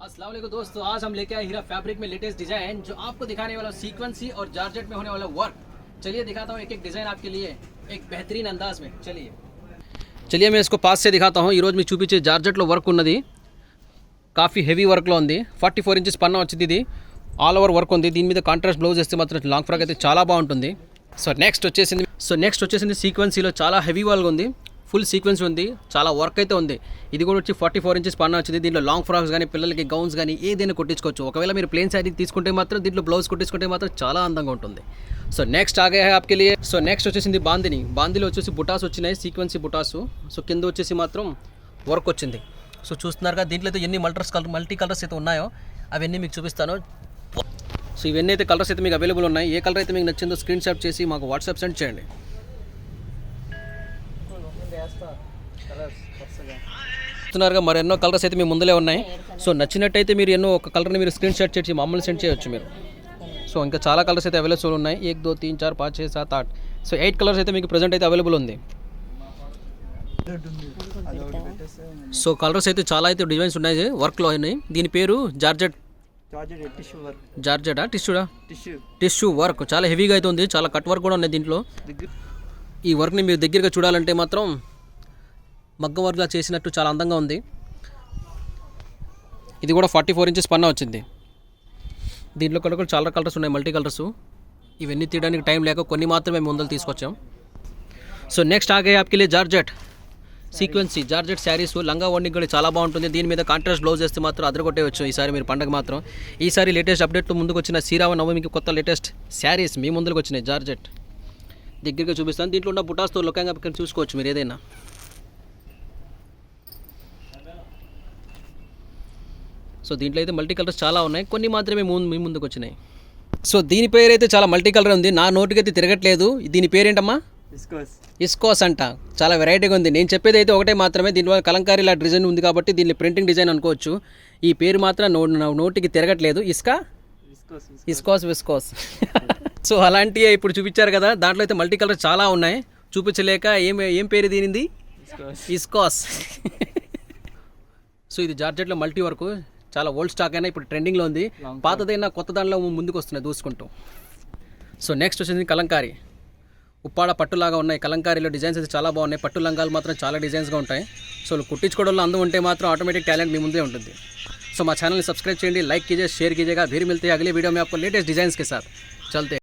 अस्सलाम वालेकुम दोस्तों, आज हम लेके आए हीरा फैब्रिक में लेटेस्ट डिजाइन जो आपको दिखाने वाला सीक्वेंसी और जारजेट में होने वाला वर्क। चलिए दिखाता हूँ एक एक डिजाइन आपके लिए एक बेहतरीन अंदाज में। चलिए मैं इसको पास से दिखाता हूँ। ఈరోజు మీకు చూపించే జార్జెట్లో వర్క్ ఉన్నది, కాఫీ హెవీ వర్క్లో ఉంది. 44 ఇంచెస్ పన్నా వచ్చింది. ఇది ఆల్ ఓవర్ వర్క్ ఉంది. దీని మీద కాంట్రాస్ట్ బ్లౌజ్ వేస్తే మాత్రం లాంగ్ ఫ్రాక్ అయితే చాలా బాగుంటుంది. సో నెక్స్ట్ వచ్చేసింది సీక్వెన్సీలో చాలా హెవీ వర్క్ ఉంది, ఫుల్ సీక్వెన్స్ ఉంది, చాలా వర్క్ అయితే ఉంది. ఇది కూడా వచ్చి 44 ఇంచెస్ పన్నా వచ్చింది. దీంట్లో లాంగ్ ఫ్రాక్స్ కానీ పిల్లలకి గౌన్స్ కానీ ఏదైనా కుట్టించుకోవచ్చు. ఒకవేళ మీరు ప్లేన్ శారీ తీసుకుంటే మాత్రం దీంట్లో బ్లౌజ్ కుట్టించుకుంటే మాత్రం చాలా అందంగా ఉంటుంది. సో నెక్స్ట్ ఆగే आपके लिए. సో నెక్స్ట్ వచ్చేసింది బాందిలో వచ్చేసి బుటాస్ వచ్చినాయి, సీక్వెన్సీ బుటాసు. సో కింద వచ్చేసి మాత్రం వర్క్ వచ్చింది. సో చూస్తున్నారుగా, దీంట్లో అయితే ఎన్ని మల్టీ కలర్స్ అయితే ఉన్నాయో అవన్నీ మీకు చూపిస్తాను. సో ఇవన్నీ అయితే కలర్స్ అయితే మీకు అవైలబుల్ ఉన్నాయి. ఏ కలర్ అయితే మీకు నచ్చిందో స్క్రీన్ షాట్ చేసి మాకు వాట్సాప్ సెండ్ చేయండి. చూస్తున్నారుగా, మరి ఎన్నో కలర్స్ అయితే మీ ముందులే ఉన్నాయి. సో నచ్చినట్టయితే మీరు ఒక కలర్ని మీరు స్క్రీన్ షాట్ చేసి మమ్మల్ని సెండ్ చేయొచ్చు మీరు. సో ఇంకా చాలా కలర్స్ అయితే అవైలబుల్ ఉన్నాయి. 1 2 3 4 5 6 7 8. సో 8 కలర్స్ అయితే మీకు ప్రజెంట్ అయితే అవైలబుల్ ఉంది. సో కలర్స్ అయితే చాలా అయితే డిజైన్స్ ఉన్నాయి వర్క్లో ఉన్నాయి. దీని పేరు జార్జెటా టిష్యూ వర్క్. చాలా హెవీగా అయితే ఉంది, చాలా కట్ వర్క్ కూడా ఉన్నాయి దీంట్లో. ఈ వర్క్ని మీరు దగ్గరగా చూడాలంటే మాత్రం మగ్గం వర్క్లా చేసినట్టు చాలా అందంగా ఉంది. ఇది కూడా 44 ఇంచెస్ పన్నా వచ్చింది. దీంట్లో కూడా చాలా కలర్స్ ఉన్నాయి, మల్టీ కలర్స్. ఇవన్నీ తీయడానికి టైం లేక కొన్ని మాత్రమే ముందలు తీసుకొచ్చాం. సో నెక్స్ట్ ఆగే आपके लिए జార్జెట్ సీక్వెన్సీ జార్జెట్ శారీస్. లంగా ఓణికి కూడా చాలా బాగుంటుంది. దీని మీద కాంట్రాస్ట్ బ్లౌజ్ వేస్తే మాత్రం అదరగొట్టేవచ్చు ఈసారి మీరు పండగ మాత్రం. ఈసారి లేటెస్ట్ అప్డేట్తో ముందుకు వచ్చిన శ్రీరామనవమికి కొత్త లేటెస్ట్ శారీస్ మీ ముందుకు వచ్చినాయి. జార్జెట్ దగ్గరగా చూపిస్తాను. దీంట్లో ఉన్న బుటాస్తో లొకంగా ఇక్కడ చూసుకోవచ్చు మీరు ఏదైనా. సో దీంట్లో అయితే మల్టీ కలర్స్ చాలా ఉన్నాయి, కొన్ని మాత్రమే మీ ముందుకు వచ్చినాయి. సో దీని పేరు అయితే చాలా మల్టీ కలర్ ఉంది, నా నోటికి అయితే తిరగట్లేదు. దీని పేరేంటమ్మా? ఇస్కోస్ అంట. చాలా వెరైటీగా ఉంది. నేను చెప్పేది అయితే ఒకటే మాత్రమే, దీనివల్ల కలంకారీ ఇలా డిజైన్ ఉంది కాబట్టి దీన్ని ప్రింటింగ్ డిజైన్ అనుకోవచ్చు. ఈ పేరు మాత్రం నోటికి తిరగట్లేదు. విస్కోస్. సో అలాంటివి ఇప్పుడు చూపించారు కదా, దాంట్లో అయితే మల్టీ కలర్ చాలా ఉన్నాయి. చూపించలేక ఏం పేరు దీనిది? ఇస్కోస్. సో ఇది జార్జెట్లో మల్టీ వర్క్, చాలా ఓల్డ్ స్టాక్ అయినా ఇప్పుడు ట్రెండింగ్లో ఉంది. పాతదైనా కొత్త దానిలో ముందుకు వస్తున్నాయి దూసుకుంటూ. సో నెక్స్ట్ వచ్చింది కలంకారీ. ఉప్పాడ పట్టులాగా ఉన్నాయి. కలంకారీలో డిజైన్స్ అయితే చాలా బాగున్నాయి. పట్టు లంగాలు మాత్రం చాలా డిజైన్స్గా ఉంటాయి. సో కుట్టించుకోవడంలో అందం ఉంటే మాత్రం ఆటోమేటిక్ టాలెంట్ మీ ముందే ఉంటుంది. సో మా ఛానల్ని సబ్స్క్రైబ్ చేయండి, लाइक कीजिए, शेयर कीजिएगा. फिर मिलते हैं अगले वीडियो में आपको लेटेस्ट डिजाइन्स के साथ. चलते